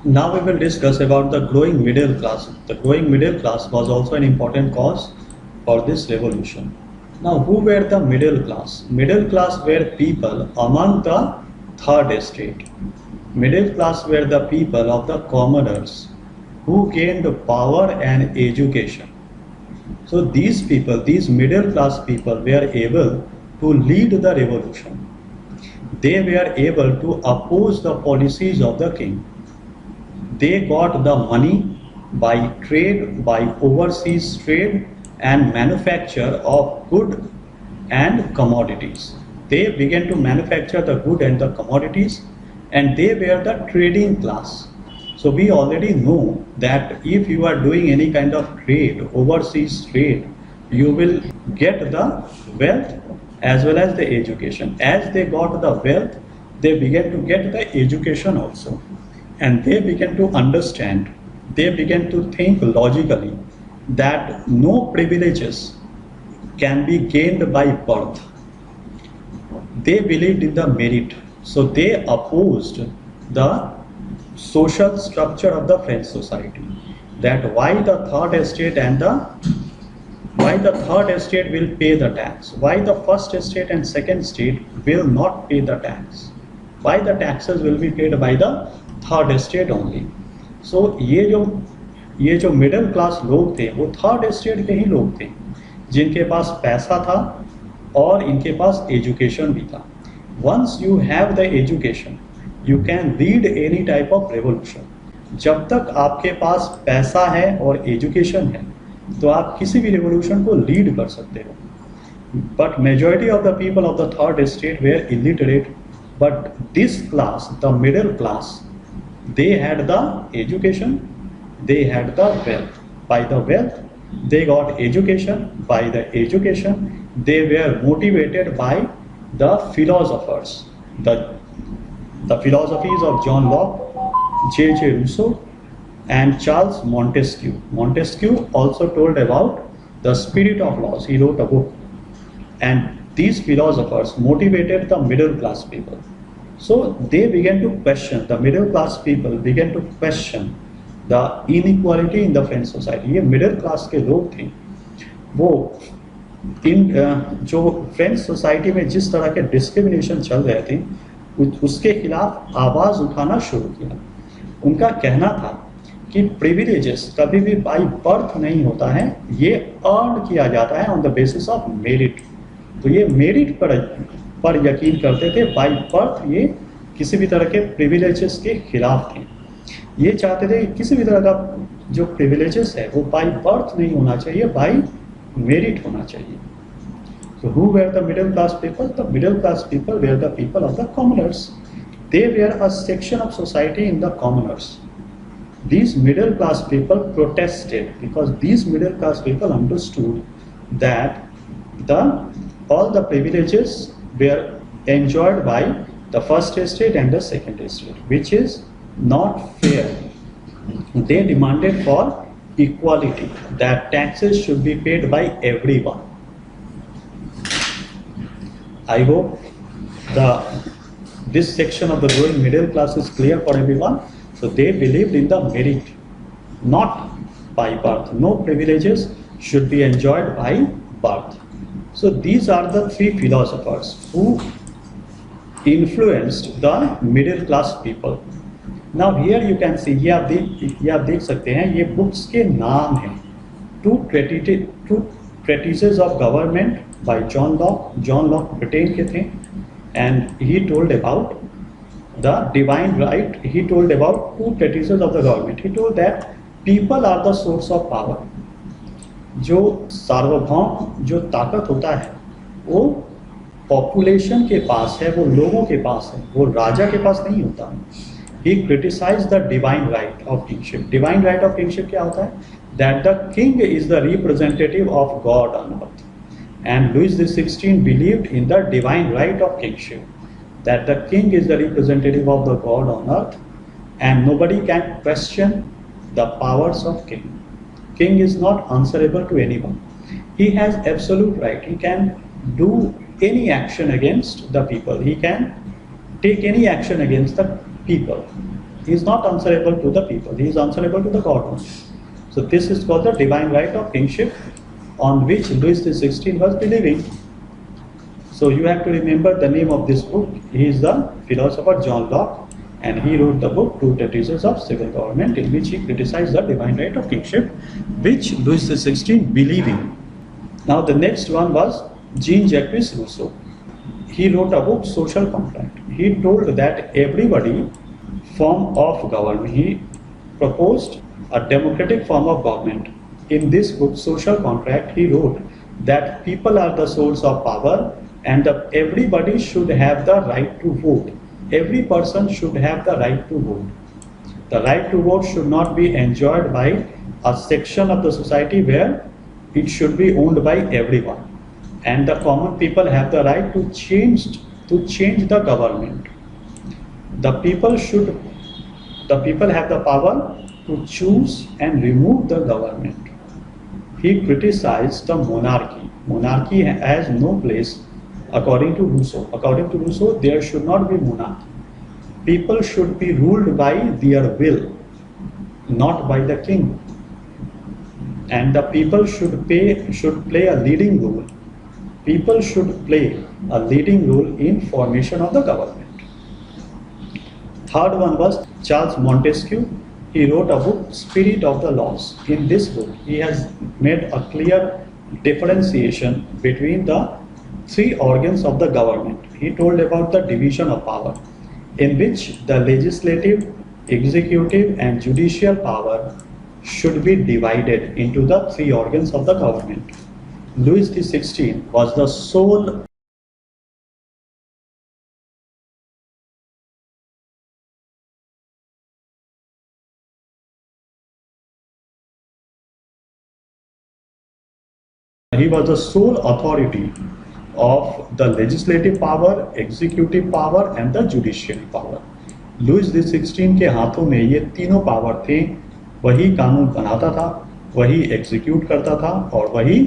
Now we will discuss about the growing middle class. The growing middle class was also an important cause for this revolution. Now, who were the middle class? Middle class were people among the third estate. Middle class were the people of the commoners who gained power and education. So these people, these middle class people were able to lead the revolution. They were able to oppose the policies of the king. They got the money by trade, by overseas trade and manufacture of good and commodities. They began to manufacture the good and the commodities, and they were the trading class. So we already know that if you are doing any kind of trade, overseas trade, you will get the wealth as well as the education. As they got the wealth, they began to get the education also. And they began to understand, they began to think logically that no privileges can be gained by birth. They believed in the merit, so they opposed the social structure of the French society. That why the third estate will pay the tax, why the first estate and second estate will not pay the tax, why the taxes will be paid by the third estate only. So ये जो middle class लोग थे वो third estate के ही लोग थे जिनके पास पैसा था और इनके पास एजुकेशन भी था. Once you have the education you can lead any type of revolution. जब तक आपके पास पैसा है और एजुकेशन है तो आप किसी भी रेवोल्यूशन को लीड कर सकते हो. But majority of the people of the third estate were illiterate. But this class, the middle class, they had the education, they had the wealth. By the wealth they got education, by the education they were motivated by the philosophers, the philosophies of John Locke, J.J. Rousseau and Charles Montesquieu. Montesquieu also told about the spirit of laws. He wrote a book, and these philosophers motivated the middle class people. So they began to question, the middle class people began to question the inequality in the French society. ये middle class के लोग थे, वो जो French society में जिस तरह के डिस्क्रिमिनेशन चल रहे थे उसके खिलाफ आवाज़ उठाना शुरू किया. उनका कहना था कि प्रिविलेजेस कभी भी बाई बर्थ नहीं होता है, ये अर्न किया जाता है on the basis of merit. तो ये मेरिट पर यकीन करते थे. बाई बर्थ ये किसी भी तरह के प्रिविलेजेस के खिलाफ थे. ये चाहते थे कि किसी भी तरह का जो प्रिविलेजेस है वो बाई बर्थ नहीं होना चाहिए, बाई मेरिट होना चाहिए. So who were the middle class people? The middle class people were the people of the commoners. They were a section of society in the commoners. These middle class people protested because these middle class people understood that all the privileges were enjoyed by the first estate and the second estate, which is not fair. They demanded for equality, that taxes should be paid by everyone. I hope this section of the growing middle class is clear for everyone. So they believed in the merit, not by birth. No privileges should be enjoyed by birth. So these are the three philosophers who influenced the middle class people. Now here you can see, ये आप देख सकते हैं, ये books के नाम हैं. Two treatises of government by John Locke. John Locke Britain के थे, and he told about the divine right. He told about two treatises of the government. He told that people are the source of power. जो सार्वभौम जो ताकत होता है वो population के पास है, वो लोगों के पास है, वो राजा के पास नहीं होता. He criticized the divine right of kingship. Divine right of kingship क्या होता है? That the king is the representative of God on earth. And Louis XVI believed in the divine right of kingship, that the king is the representative of the God on earth, and nobody can question the powers of king. King is not answerable to anyone. He has absolute right. He can do any action against the people. He can take any action against the people. He is not answerable to the people, he is answerable to the God only. So this is called the divine right of kingship, on which Louis XVI was believing. So you have to remember the name of this book. He is the philosopher John Locke, and he wrote the book Two Treatises of Civil Government, in which he criticized the divine right of kingship, which Louis XVI believed in. Now the next one was Jean-Jacques Rousseau. He wrote a book, Social Contract. He told that everybody form of government, he proposed a democratic form of government. In this book, Social Contract, he wrote that people are the source of power, and everybody should have the right to vote. Every person should have the right to vote. The right to vote should not be enjoyed by a section of the society, where it should be owned by everyone. And the common people have the right to change the government. The people have the power to choose and remove the government. He criticized the monarchy. Monarchy has no place according to Rousseau. According to Rousseau, there should not be monarchy. People should be ruled by their will, not by the king. And the people should play a leading role. People should play a leading role in formation of the government. Third one was Charles Montesquieu. He wrote a book, Spirit of the Laws. In this book, he has made a clear differentiation between the three organs of the government. He told about the division of power, in which the legislative, executive, and judicial power should be divided into the three organs of the government. Louis XVI was the sole authority of the legislative power, executive power, and the judicial power. Louis XVI के हाथों में ये तीनों power थे. वही कानून बनाता था, वही एग्जीक्यूट करता था, और वही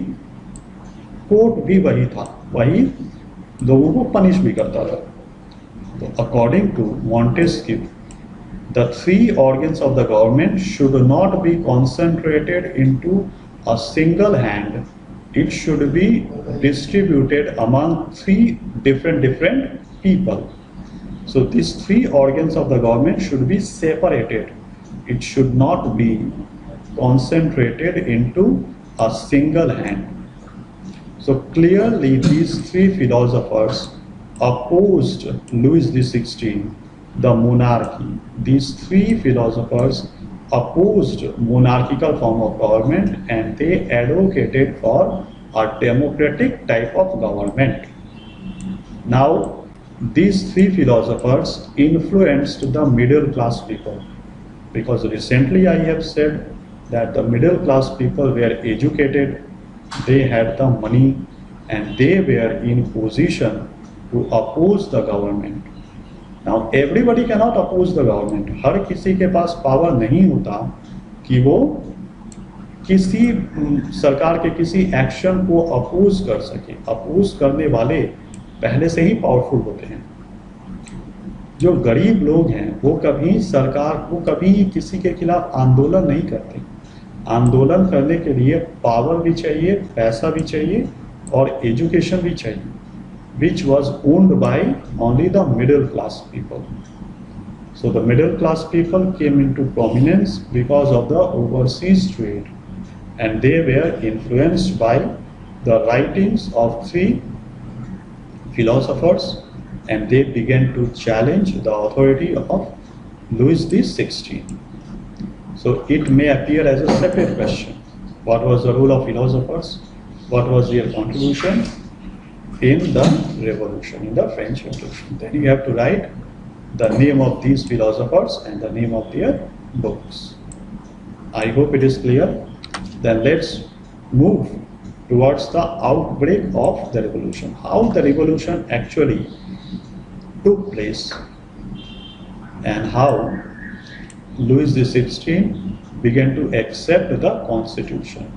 कोर्ट भी वही था, वही लोगों को पनिश भी करता था. तो according to Montesquieu, the three organs of the government should not be concentrated into a single hand. It should be distributed among three different people. So these three organs of the government should be separated. It should not be concentrated into a single hand. So clearly these three philosophers opposed Louis XVI, the monarchy. These three philosophers opposed monarchical form of government, and they advocated for a democratic type of government. Now, these three philosophers influenced the middle class people, because recently I have said that the middle class people were educated, they had the money, and they were in position to oppose the government. Now everybody cannot oppose the government. हर किसी के पास power नहीं होता कि वो किसी सरकार के किसी एक्शन को अपोज कर सके. अपोज करने वाले पहले से ही पावरफुल होते हैं. जो गरीब लोग हैं वो कभी किसी के खिलाफ आंदोलन नहीं करते. आंदोलन करने के लिए पावर भी चाहिए, पैसा भी चाहिए, और एजुकेशन भी चाहिए, which was owned by only the middle class people. So the middle class people came into prominence because of the overseas trade, and they were influenced by the writings of three philosophers, and they began to challenge the authority of Louis XVI. So it may appear as a separate question. What was the role of philosophers? What was their contribution in the revolution, in the French Revolution? Then you have to write the name of these philosophers and the name of their books. I hope it is clear. Then let's move towards the outbreak of the revolution. How the revolution actually took place, and how Louis XVI began to accept the constitution.